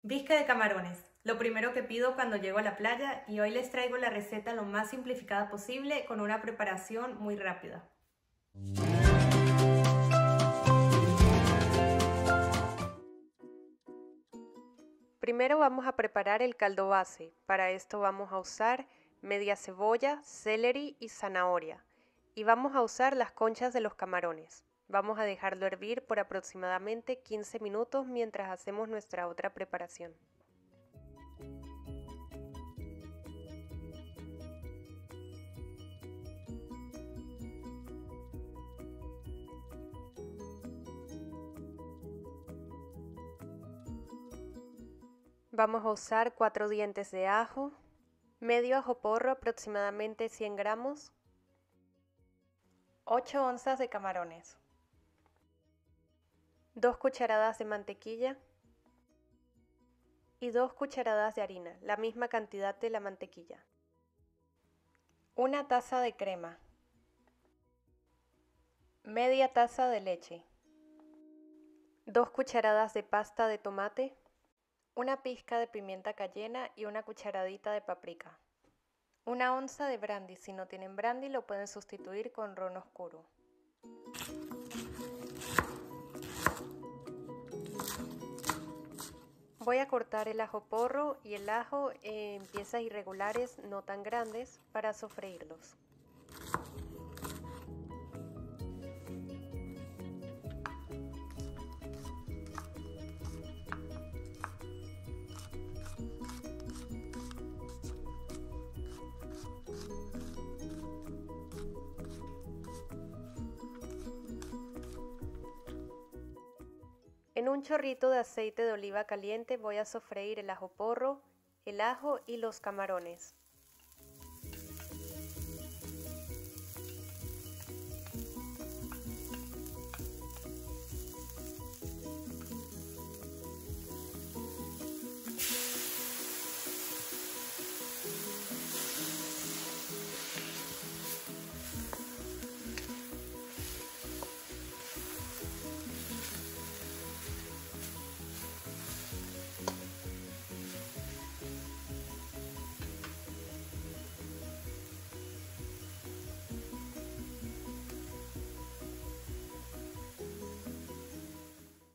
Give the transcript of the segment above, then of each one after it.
Bisque de camarones, lo primero que pido cuando llego a la playa, y hoy les traigo la receta lo más simplificada posible con una preparación muy rápida. Primero vamos a preparar el caldo base. Para esto vamos a usar media cebolla, celery y zanahoria. Y vamos a usar las conchas de los camarones. Vamos a dejarlo hervir por aproximadamente 15 minutos mientras hacemos nuestra otra preparación. Vamos a usar 4 dientes de ajo, medio ajo porro, aproximadamente 100 gramos, 8 onzas de camarones, 2 cucharadas de mantequilla y 2 cucharadas de harina, la misma cantidad de la mantequilla, una taza de crema, media taza de leche, 2 cucharadas de pasta de tomate, una pizca de pimienta cayena y una cucharadita de paprika. Una onza de brandy, si no tienen brandy lo pueden sustituir con ron oscuro. Voy a cortar el ajo porro y el ajo en piezas irregulares, no tan grandes, para sofreírlos. En un chorrito de aceite de oliva caliente voy a sofreír el ajo porro, el ajo y los camarones.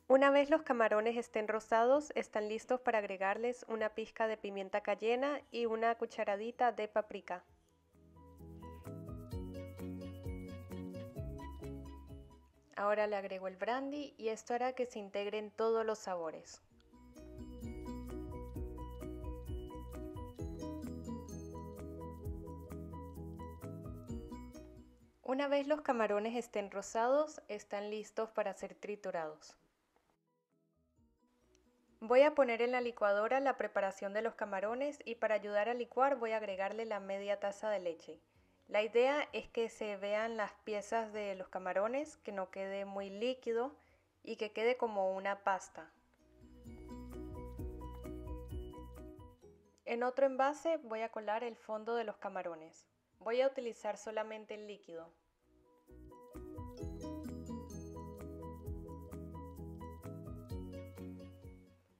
Una vez los camarones estén rosados, están listos para agregarles una pizca de pimienta cayena y una cucharadita de paprika. Ahora le agrego el brandy y esto hará que se integren todos los sabores. Una vez los camarones estén rosados, están listos para ser triturados. Voy a poner en la licuadora la preparación de los camarones y para ayudar a licuar voy a agregarle la media taza de leche. La idea es que se vean las piezas de los camarones, que no quede muy líquido y que quede como una pasta. En otro envase voy a colar el fondo de los camarones. Voy a utilizar solamente el líquido.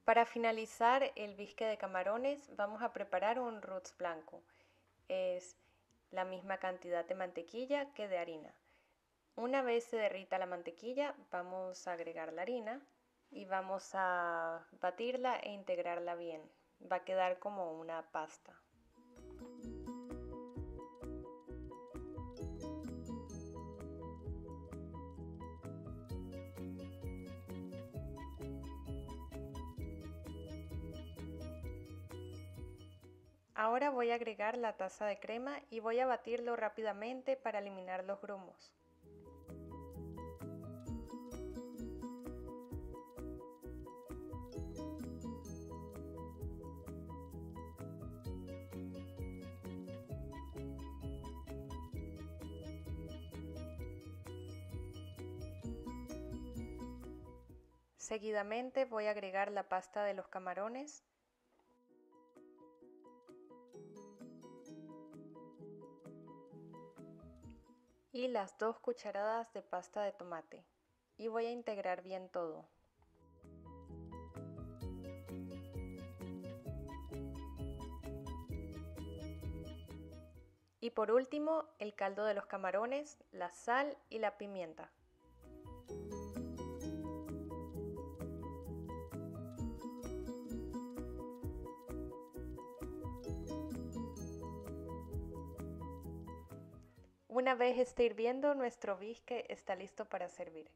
Para finalizar el bisque de camarones vamos a preparar un roots blanco. Es la misma cantidad de mantequilla que de harina. Una vez se derrita la mantequilla vamos a agregar la harina y vamos a batirla e integrarla bien. Va a quedar como una pasta. Ahora voy a agregar la taza de crema y voy a batirlo rápidamente para eliminar los grumos. Seguidamente voy a agregar la pasta de los camarones. Y las 2 cucharadas de pasta de tomate y voy a integrar bien todo. Y por último, el caldo de los camarones, la sal y la pimienta. Una vez esté hirviendo, nuestro bisque está listo para servir.